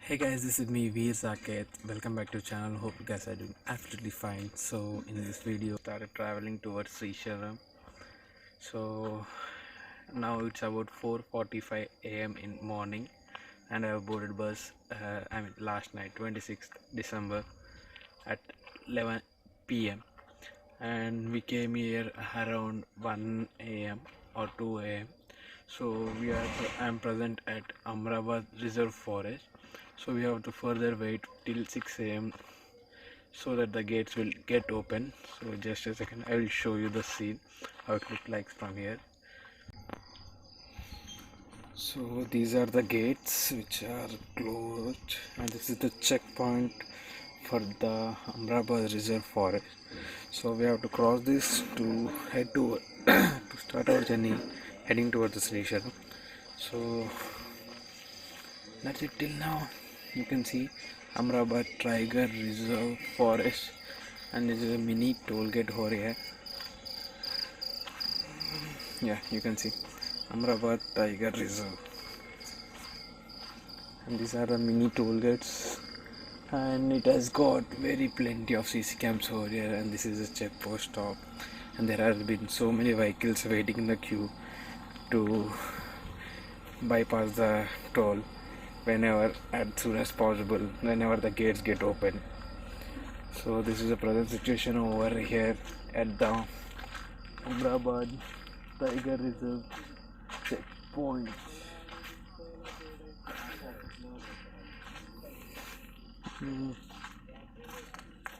Hey guys, this is me Veer Saket. Welcome back to channel. Hope you guys are doing absolutely fine. So in this video, started traveling towards Srisailam. So now it's about 4:45 a.m. in morning, and I have boarded bus. Last night, 26th December at 11 p.m. and we came here around 1 a.m. or 2 a.m. So I am present at Bhramaramba Reserve Forest. So we have to further wait till 6 a.m. so that the gates will get open. So just a second, I will show you the scene, how it looks like from here. So these are the gates which are closed, and this is the checkpoint for the Bhramaramba Reserve Forest. So we have to cross this to head to to start our journey heading towards the Srisailam. So that's it till now. You can see Bhramaramba Tiger Reserve Forest, and this is a mini toll gate over here. Yeah, you can see Bhramaramba Tiger Reserve, and these are the mini toll gates, and it has got very plenty of CC cams over here. And this is a checkpost stop, and there have been so many vehicles waiting in the queue to bypass the toll whenever as soon as possible, whenever the gates get open. So this is the present situation over here at the Bhramaramba Tiger Reserve checkpoint.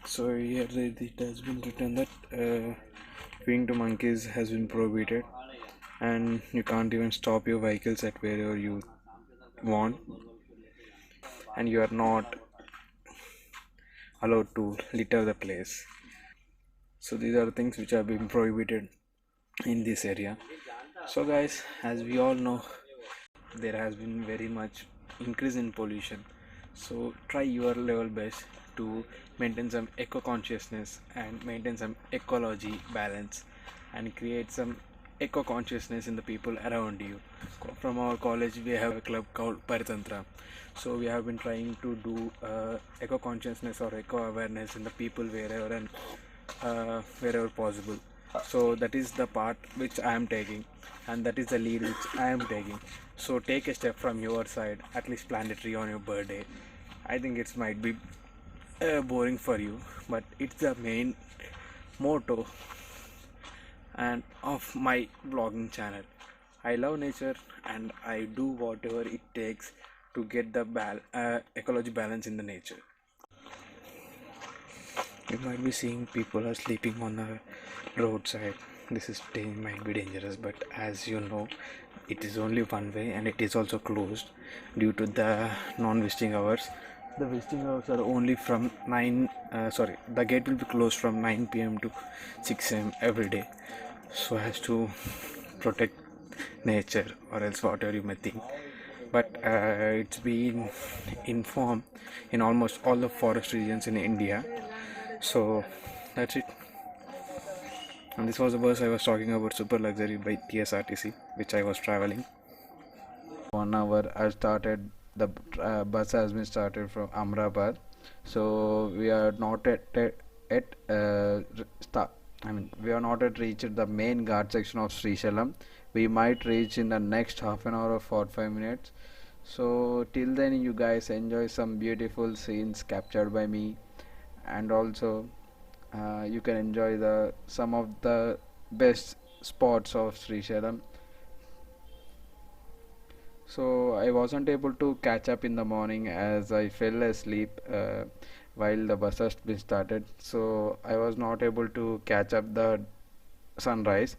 So here it has been written that feeding to monkeys has been prohibited, and you can't even stop your vehicles at wherever you want, and you are not allowed to litter the place. So these are the things which have been prohibited in this area. So guys, as we all know, there has been very much increase in pollution. So try your level best to maintain some eco consciousness and maintain some ecology balance and create some eco consciousness in the people around you. From our college we have a club called Paritantra. So we have been trying to do eco consciousness or eco awareness in the people wherever possible. So that is the part which I am taking, and that is the lead which I am taking. So take a step from your side, at least plant a tree on your birthday. I think it might be boring for you, but it's the main motto and of my vlogging channel. I love nature, and I do whatever it takes to get the ecology balance in the nature. You might be seeing people are sleeping on the roadside. This might be dangerous, but as you know, it is only one way, and it is also closed due to the non-visiting hours. The visiting hours are only from the gate will be closed from 9 p.m. to 6 a.m. every day, so as to protect nature, or else whatever you may think. But it's been informed in almost all the forest regions in India. So that's it. And this was the bus I was talking about, super luxury by TSRTC, which I was traveling. 1 hour I started. The bus has been started from Bhramaramba. So we are not we are not yet reached the main guard section of Srisailam. We might reach in the next half an hour or 45 minutes. So till then, you guys enjoy some beautiful scenes captured by me, and also you can enjoy some of the best spots of Srisailam. So I wasn't able to catch up in the morning as I fell asleep while the bus has been started, so I was not able to catch up the sunrise.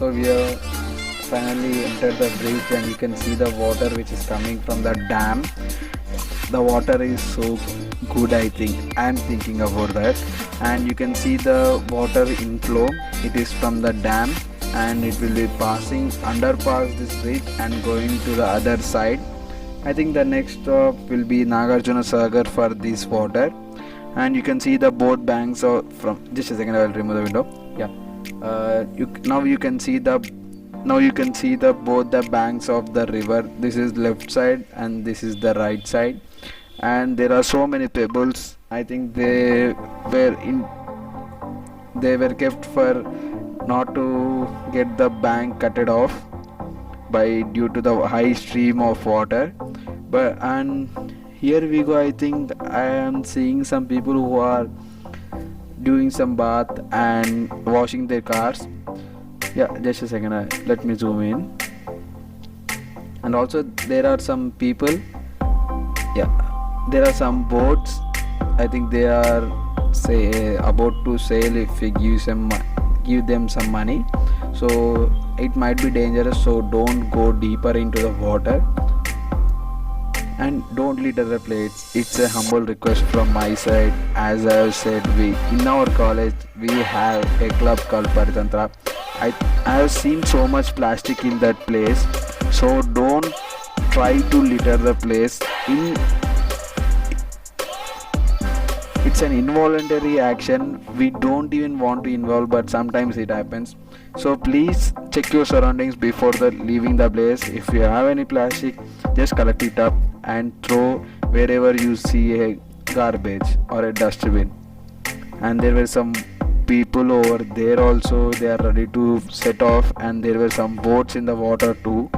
So we have finally entered the bridge, and you can see the water which is coming from the dam. The water is so good, I think. I am thinking about that. And you can see the water inflow. It is from the dam, and it will be passing underpass this bridge and going to the other side. I think the next stop will be Nagarjunasagar for this water. And you can see the both banks of from just a second, I will remove the window. Yeah. Now you can see the both the banks of the river. This is left side and this is the right side, and there are so many pebbles. I think they were kept for not to get the bank cutted off by due to the high stream of water. But and here we go. I think I am seeing some people who are doing some bath and washing their cars. Yeah, just a second, let me zoom in. And also there are some people. Yeah, there are some boats. I think they are about to sail if we give them some money. So it might be dangerous, so don't go deeper into the water. And don't litter the plates. It's a humble request from my side. As I have said, in our college we have a club called Paritantra. I have seen so much plastic in that place, so don't try to litter the place. It's an involuntary action. We don't even want to involve, but sometimes it happens. So please check your surroundings before leaving the place. If you have any plastic, just collect it up and throw wherever you see a garbage or a dustbin. And there were some people over there also. They are ready to set off, and there were some boats in the water too.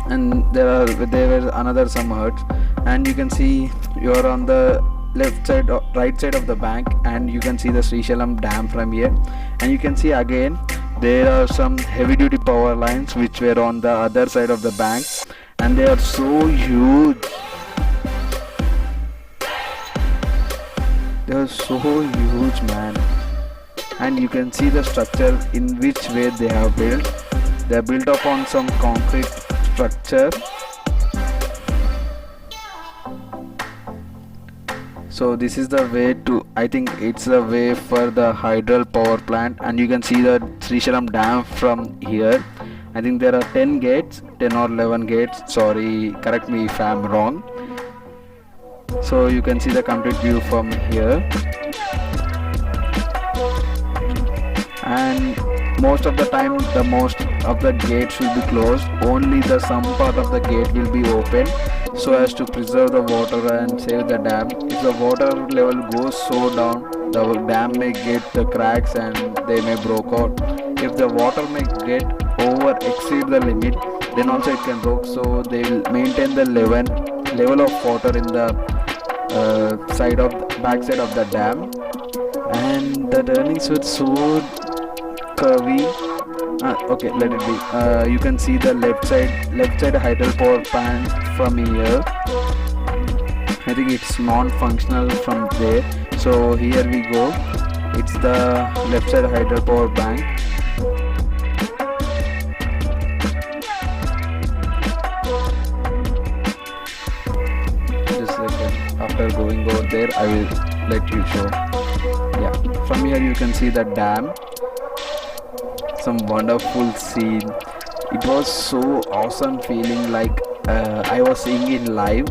And there were another some huts. And you can see you are on the left side or right side of the bank, and you can see the Srisailam dam from here. And you can see again there are some heavy duty power lines which were on the other side of the bank, and they are so huge. They are so huge, man. And you can see the structure in which way they have built. They are built upon some concrete structure. So this is the way to, I think it's the way for the hydro power plant. And you can see the Srisailam dam from here. I think there are 10 gates, 10 or 11 gates. Sorry, correct me if I am wrong. So you can see the complete view from here. And most of the time most of the gates will be closed. Only the some part of the gate will be open, so as to preserve the water and save the dam. If the water level goes so down, the dam may get the cracks and they may broke out. If the water may get exceed the limit, then also it can broke. So they will maintain the level of water in the back side of the dam. And the turnings were so curvy. Okay, let it be. You can see the left side hydro power plant from here. I think it's non-functional from there. So here we go. It's the left side hydro power bank. Just a second. After going over there, I will let you show. Yeah, from here you can see the dam. Some wonderful scene. It was so awesome feeling, like I was seeing in live.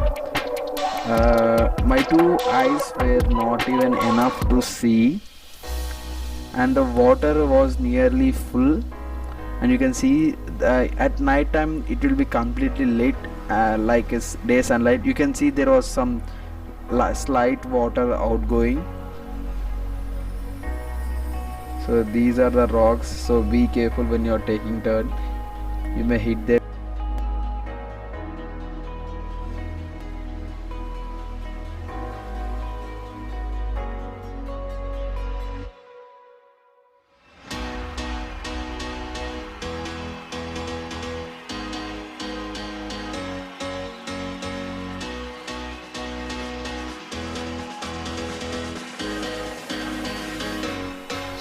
My two eyes were not even enough to see, and the water was nearly full. And you can see at night time it will be completely lit, like it's day sunlight. You can see there was some slight water outgoing. So these are the rocks, so be careful when you are taking turn. You may hit them.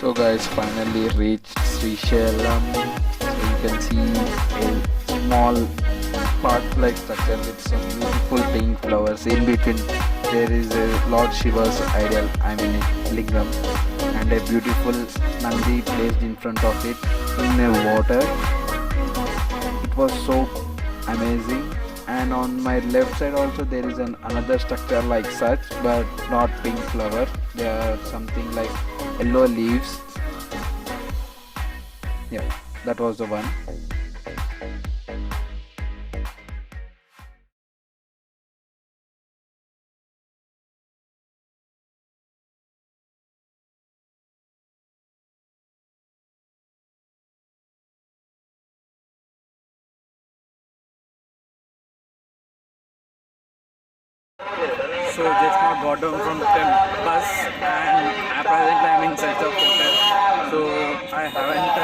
So guys, finally reached Srisailam. So you can see a small park-like structure with some beautiful pink flowers. In between there is a Lord Shiva's ideal, lingam, and a beautiful Nandi placed in front of it in a water. It was so amazing. And on my left side also there is another structure like such, but not pink flower. There are something like yellow leaves. Yeah, that was the one. So just now got down from the bus and presently I'm inside the hotel. So I haven't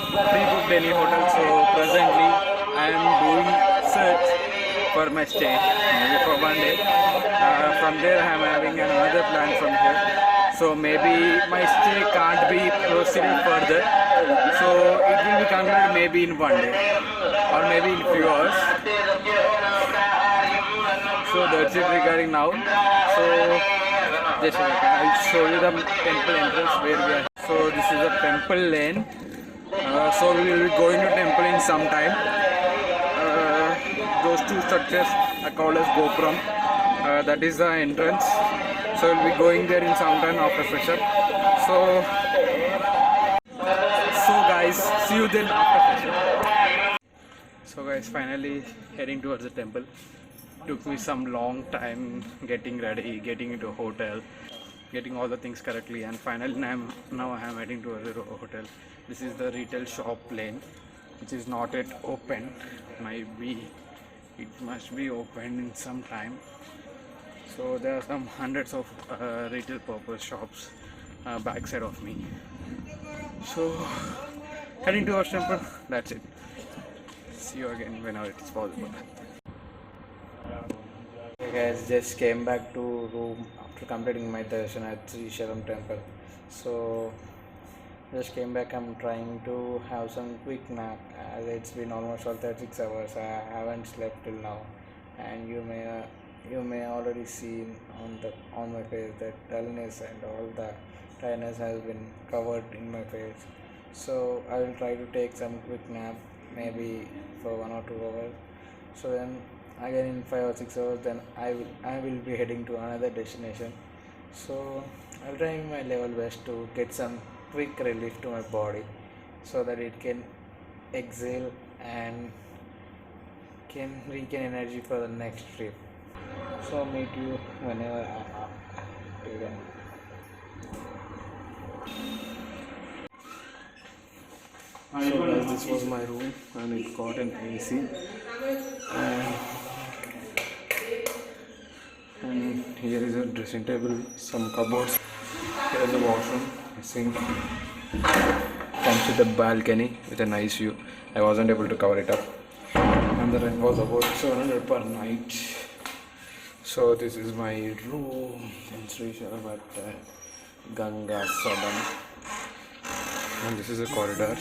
pre-booked any hotel. So presently I am doing search for my stay, maybe for one day. From there I am having another plan from here. So maybe my stay can't be proceeded further. So it will be concluded maybe in one day or maybe in few hours. So that's it regarding now. So just a second, I'll show you the temple entrance where we are. So this is a temple lane. So we will be going to temple in some time. Those two structures are called as Gopuram. That is the entrance. So we'll be going there in some time after fresh up. So guys, see you then after fresh up. So guys, finally heading towards the temple. Took me some long time getting ready, getting into a hotel, getting all the things correctly, and finally now I am heading to a hotel. This is the retail shop lane, which is not yet open. It must be opened in some time. So there are some hundreds of retail purpose shops backside of me. So heading towards temple. That's it. See you again whenever it is possible. Hey guys, just came back to room after completing my darshan at Srisailam temple. So just came back. I'm trying to have some quick nap as it's been almost all 36 hours. I haven't slept till now, and you may already see on my face that dullness and all the tiredness has been covered in my face. So I will try to take some quick nap, maybe for 1 or 2 hours. So then again in 5 or 6 hours, then I will be heading to another destination. So I'll try my level best to get some quick relief to my body so that it can exhale and can regain energy for the next trip. So meet you whenever till then. So guys, this was my room and it got an AC. And here is a dressing table, some cupboards. Here is a washroom, a sink. Comes with a balcony with a nice view. I wasn't able to cover it up. And the rent was about 700 per night. So this is my room in Srisailam at Ganga Sadam. And this is a corridor.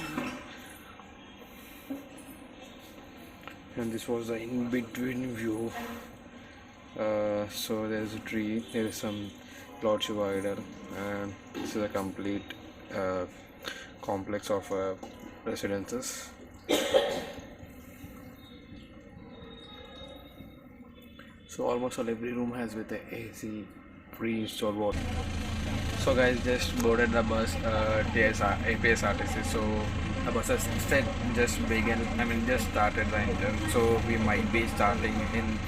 And this was the in-between view. So there is a tree, there is some Lord Shiva idol, and this is a complete complex of residences. So almost all every room has with the AC pre-installed water. So guys, just boarded the bus, APSRTC. So the bus has just started the engine. So we might be starting in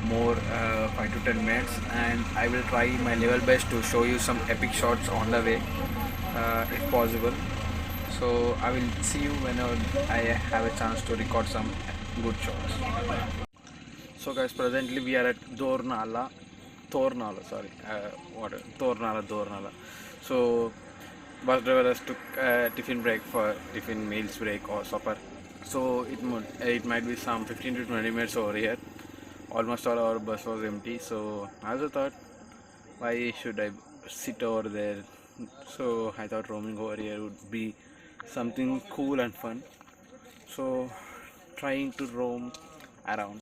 more 5 to 10 minutes, and I will try my level best to show you some epic shots on the way if possible. So I will see you whenever I have a chance to record some good shots. So guys, presently we are at Dornala. So bus driver has took tiffin break for tiffin meals break or supper. So it might be some 15 to 20 minutes over here. Almost all our bus was empty. So I also thought, why should I sit over there? So I thought roaming over here would be something cool and fun. So trying to roam around.